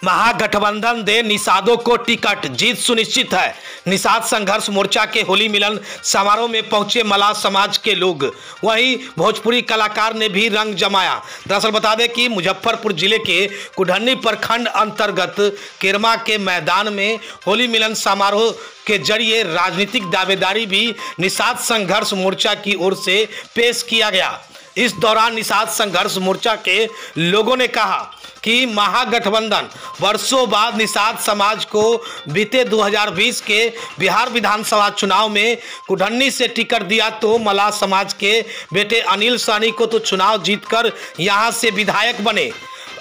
महागठबंधन दे निषादों को टिकट, जीत सुनिश्चित है। निषाद संघर्ष मोर्चा के होली मिलन समारोह में पहुंचे मलाह समाज के लोग। वहीं भोजपुरी कलाकार ने भी रंग जमाया। दरअसल बता दें कि मुजफ्फरपुर जिले के कुढ़नी प्रखंड अंतर्गत केरमा के मैदान में होली मिलन समारोह के जरिए राजनीतिक दावेदारी भी निषाद संघर्ष मोर्चा की ओर से पेश किया गया। इस दौरान निषाद संघर्ष मोर्चा के लोगों ने कहा कि महागठबंधन वर्षों बाद निषाद समाज को बीते 2020 के बिहार विधानसभा चुनाव में कुढ़नी से टिकट दिया, तो मलाह समाज के बेटे अनिल साहनी को तो चुनाव जीतकर यहां से विधायक बने।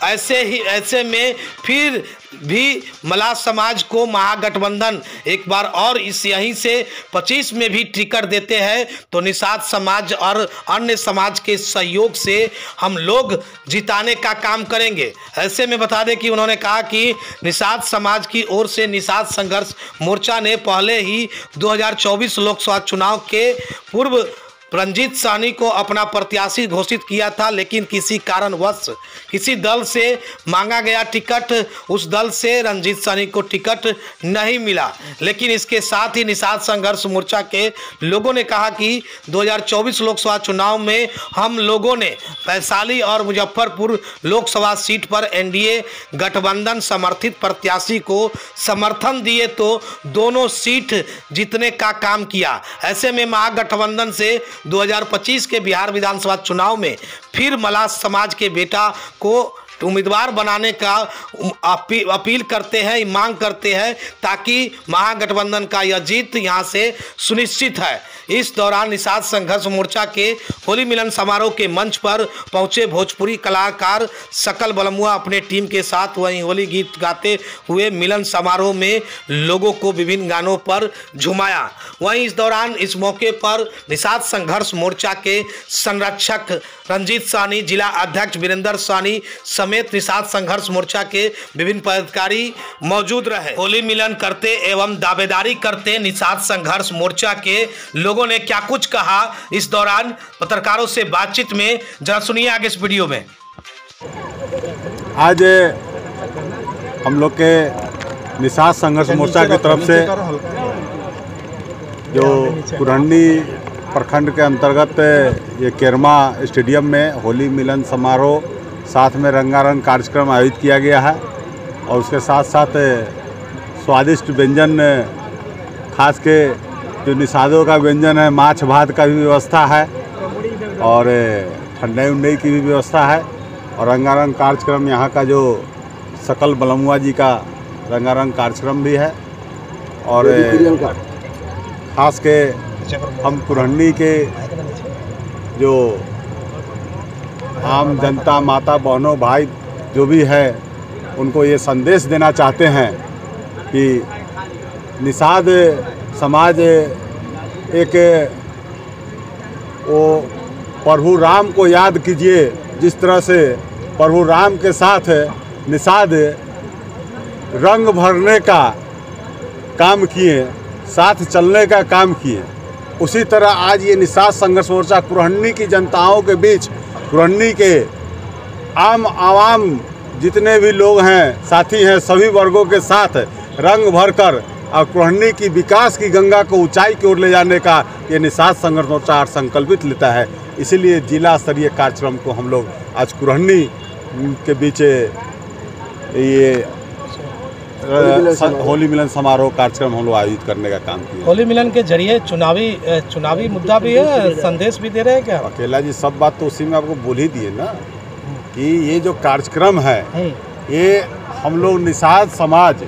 ऐसे में फिर भी मलाह समाज को महागठबंधन एक बार और यहीं से 25 में भी टिकट देते हैं तो निषाद समाज और अन्य समाज के सहयोग से हम लोग जिताने का काम करेंगे। ऐसे में बता दें कि उन्होंने कहा कि निषाद समाज की ओर से निषाद संघर्ष मोर्चा ने पहले ही 2024 लोकसभा चुनाव के पूर्व रंजीत साहनी को अपना प्रत्याशी घोषित किया था, लेकिन किसी कारणवश किसी दल से मांगा गया टिकट, उस दल से रंजीत साहनी को टिकट नहीं मिला। लेकिन इसके साथ ही निषाद संघर्ष मोर्चा के लोगों ने कहा कि 2024 लोकसभा चुनाव में हम लोगों ने वैशाली और मुजफ्फरपुर लोकसभा सीट पर एनडीए गठबंधन समर्थित प्रत्याशी को समर्थन दिए तो दोनों सीट जीतने का काम किया। ऐसे में महागठबंधन से 2025 के बिहार विधानसभा चुनाव में फिर मलाह समाज के बेटा को उम्मीदवार बनाने का अपील करते हैं, मांग करते हैं, ताकि महागठबंधन का यह जीत यहां से सुनिश्चित है। इस दौरान निषाद संघर्ष मोर्चा के होली मिलन समारोह के मंच पर पहुंचे भोजपुरी कलाकार सकल बलमुआ अपने टीम के साथ वहीं होली गीत गाते हुए मिलन समारोह में लोगों को विभिन्न गानों पर झुमाया। वहीं इस दौरान इस मौके पर निषाद संघर्ष मोर्चा के संरक्षक रंजीत साहनी, जिला अध्यक्ष वीरेंद्र साहनी समेत निषाद संघर्ष मोर्चा के विभिन्न पदाधिकारी मौजूद रहे। होली मिलन करते एवं दावेदारी करते निषाद संघर्ष मोर्चा के लोगों ने क्या कुछ कहा इस दौरान पत्रकारों से बातचीत में, जरा सुनिए आगे इस वीडियो में। आज हम लोग के निषाद संघर्ष मोर्चा की तरफ से जो कुढ़नी प्रखंड के अंतर्गत ये केरमा स्टेडियम में होली मिलन समारोह साथ में रंगारंग कार्यक्रम आयोजित किया गया है और उसके साथ साथ स्वादिष्ट व्यंजन, खास के जो निषादों का व्यंजन है, माछ भात का भी व्यवस्था है और ठंडाई उंडई की भी व्यवस्था है। और रंगारंग कार्यक्रम यहाँ का जो सकल बलमुआ जी का रंगारंग कार्यक्रम भी है। और खास के हम कुढ़नी के जो आम जनता, माता बहनों, भाई जो भी है, उनको ये संदेश देना चाहते हैं कि निषाद समाज एक वो प्रभु राम को याद कीजिए, जिस तरह से प्रभु राम के साथ निषाद रंग भरने का काम किए, साथ चलने का काम किए, उसी तरह आज ये निषाद संघर्ष मोर्चा कुढ़नी की जनताओं के बीच, कुढ़नी के आम आवाम जितने भी लोग हैं, साथी हैं, सभी वर्गों के साथ रंग भरकर और कुढ़नी की विकास की गंगा को ऊंचाई की ओर ले जाने का ये निषाद संघर्ष मोर्चा संकल्पित लेता है। इसीलिए जिला स्तरीय कार्यक्रम को हम लोग आज कुढ़नी के बीच ये होली मिलन समारोह कार्यक्रम हम लोग आयोजित करने का काम किया। होली मिलन के जरिए चुनावी मुद्दा भी है, संदेश भी दे रहे हैं क्या? अकेला जी सब बात तो उसी में आपको बोल ही दिए ना कि ये जो कार्यक्रम है ये हम लोग निषाद समाज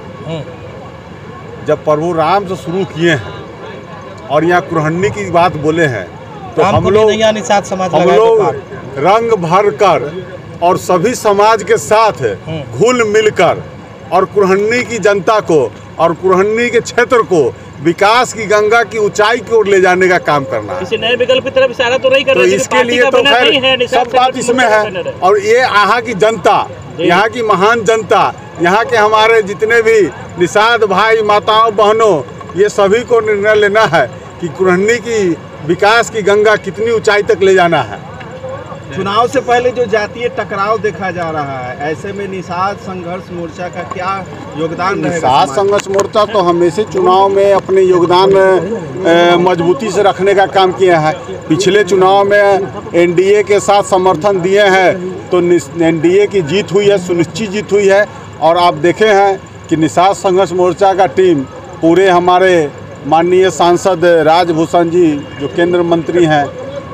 जब प्रभु राम से शुरू किए हैं और यहाँ कुढ़नी की बात बोले हैं तो हम लोग निषाद समाज रंग भर कर और सभी समाज के साथ घुल मिलकर और कुढ़नी की जनता को और कुढ़नी के क्षेत्र को विकास की गंगा की ऊंचाई की ओर ले जाने का काम करना है। इसे नए विकल्प की तरफ इशारा तो नहीं कर रहे, तो इसके लिए तो खैर सब बात इसमें है। और ये यहाँ की जनता, यहाँ की महान जनता, यहाँ के हमारे जितने भी निषाद भाई, माताओं, बहनों, ये सभी को निर्णय लेना है कि कुढ़नी की विकास की गंगा कितनी ऊंचाई तक ले जाना है। चुनाव से पहले जो जातीय टकराव देखा जा रहा है, ऐसे में निषाद संघर्ष मोर्चा का क्या योगदान रहेगा? निषाद संघर्ष मोर्चा तो हमेशा चुनाव में अपने योगदान मजबूती से रखने का काम किया है। पिछले चुनाव में एनडीए के साथ समर्थन दिए हैं तो एनडीए की जीत हुई है, सुनिश्चित जीत हुई है। और आप देखे हैं कि निषाद संघर्ष मोर्चा का टीम पूरे हमारे माननीय सांसद राजभूषण जी जो केंद्र मंत्री हैं,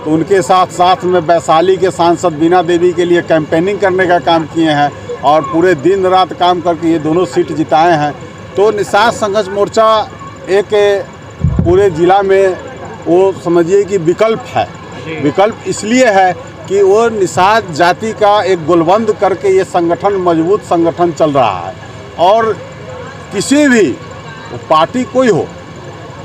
तो उनके साथ में वैशाली के सांसद बीना देवी के लिए कैंपेनिंग करने का काम किए हैं और पूरे दिन रात काम करके ये दोनों सीट जिताए हैं। तो निषाद संघर्ष मोर्चा एक पूरे ज़िला में वो समझिए कि विकल्प है। विकल्प इसलिए है कि वो निषाद जाति का एक गोलबंद करके ये संगठन मजबूत संगठन चल रहा है। और किसी भी पार्टी कोई हो,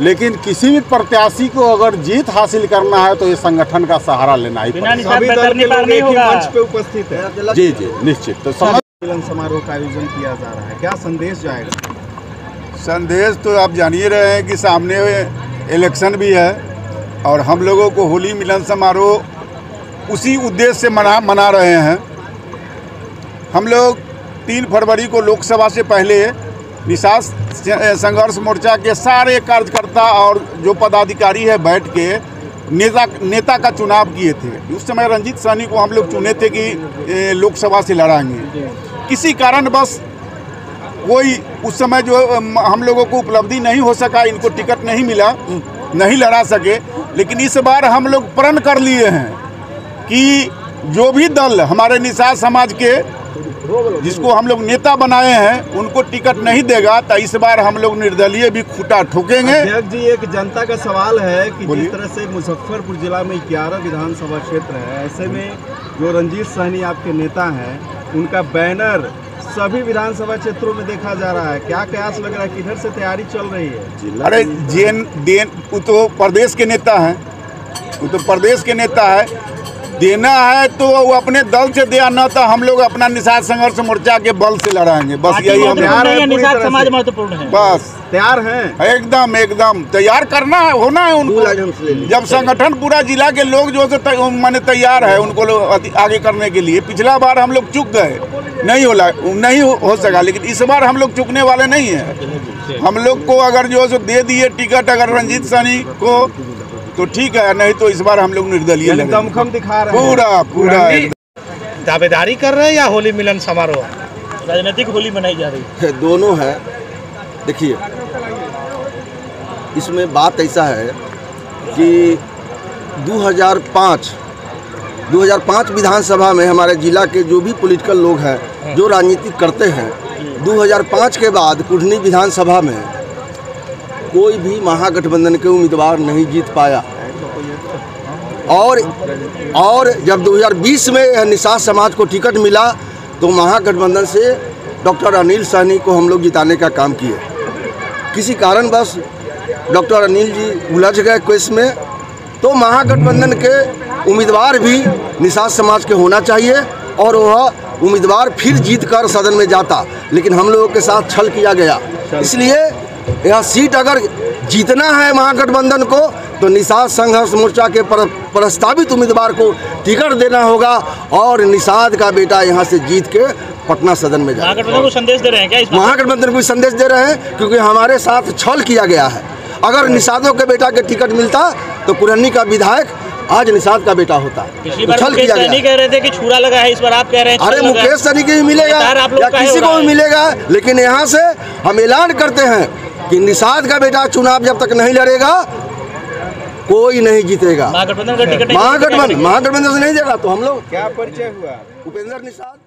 लेकिन किसी भी प्रत्याशी को अगर जीत हासिल करना है तो ये संगठन का सहारा लेना ही पड़ेगा। सभी दल के लोग एक ही मंच पे उपस्थित है। जी जी निश्चित। तो मिलन समारोह का आयोजन किया जा रहा है, क्या संदेश जाएगा? संदेश तो आप जान ही रहे हैं कि सामने इलेक्शन भी है और हम लोगों को होली मिलन समारोह उसी उद्देश्य से मना रहे हैं। हम लोग 3 फरवरी को लोकसभा से पहले निषाद संघर्ष मोर्चा के सारे कार्यकर्ता और जो पदाधिकारी है बैठ के नेता का चुनाव किए थे। उस समय रंजीत साहनी को हम लोग चुने थे कि लोकसभा से लड़ाएंगे। किसी कारण बस कोई उस समय जो हम लोगों को उपलब्धि नहीं हो सका, इनको टिकट नहीं मिला, नहीं लड़ा सके। लेकिन इस बार हम लोग प्रण कर लिए हैं कि जो भी दल हमारे निषाद समाज के जिसको हम लोग नेता बनाए हैं उनको टिकट नहीं देगा तो इस बार हम लोग निर्दलीय भी खूंटा ठोकेंगे। अध्यक्ष जी, एक जनता का सवाल है कि जिस तरह से मुजफ्फरपुर जिला में 11 विधानसभा क्षेत्र है, ऐसे में जो रंजीत साहनी आपके नेता हैं उनका बैनर सभी विधानसभा क्षेत्रों में देखा जा रहा है। क्या कयास लग रहा है, किधर से तैयारी चल रही है? अरे वो तो प्रदेश के नेता हैं, वो तो प्रदेश के नेता है। देना है तो वो अपने दल से दिया, न तो हम लोग अपना निषाद संघर्ष मोर्चा के बल से लड़ाएंगे। बस यही हम निषाद समाज महत्वपूर्ण है। बस तैयार हैं, एकदम तैयार करना है, होना है उनको। जब संगठन पूरा जिला के लोग जो है माने तैयार है उनको आगे करने के लिए। पिछला बार हम लोग चूक गए, नहीं हो सका, लेकिन इस बार हम लोग चूकने वाले नहीं हैं। हम लोग को अगर जो है दे दिए टिकट अगर रंजीत साहनी को तो ठीक है, नहीं तो इस बार हम लोग निर्दलीय दमखम दिखा रहे हैं। पूरा दावेदारी कर रहे हैं या होली मिलन समारोह? राजनीतिक होली मनाई जा रही है। दोनों है। देखिए, इसमें बात ऐसा है कि 2005 विधानसभा में हमारे जिला के जो भी पॉलिटिकल लोग हैं जो राजनीति करते हैं, 2005 के बाद कुढ़नी विधानसभा में कोई भी महागठबंधन के उम्मीदवार नहीं जीत पाया। और जब 2020 में निषाद समाज को टिकट मिला तो महागठबंधन से डॉक्टर अनिल साहनी को हम लोग जिताने का काम किए। किसी कारणवश डॉक्टर अनिल जी उलझ गए केस में, तो महागठबंधन के उम्मीदवार भी निषाद समाज के होना चाहिए और वह उम्मीदवार फिर जीत कर सदन में जाता, लेकिन हम लोगों के साथ छल किया गया। इसलिए यह सीट अगर जीतना है महागठबंधन को तो निषाद संघर्ष मोर्चा के प्रस्तावित उम्मीदवार को टिकट देना होगा और निषाद का बेटा यहाँ से जीत के पटना सदन में जाए। महागठबंधन को संदेश दे रहे हैं क्या? महागठबंधन को संदेश दे रहे हैं क्योंकि हमारे साथ छल किया गया है। अगर निषादों के बेटा के टिकट मिलता तो कुरहनी का विधायक आज निषाद का बेटा होता। पिछली बार मुकेश सहनी कह रहे थे कि छुरा लगा है, इस बार आप कह रहे हैं। अरे मुकेश सहनी के भी मिलेगा या किसी को भी मिलेगा, लेकिन यहाँ से हम ऐलान करते हैं कि निषाद का बेटा चुनाव जब तक नहीं लड़ेगा कोई नहीं जीतेगा। महागठबंधन का टिकट महागठबंधन से नहीं देगा तो हम लोग। क्या परिचय हुआ? उपेंद्र निषाद।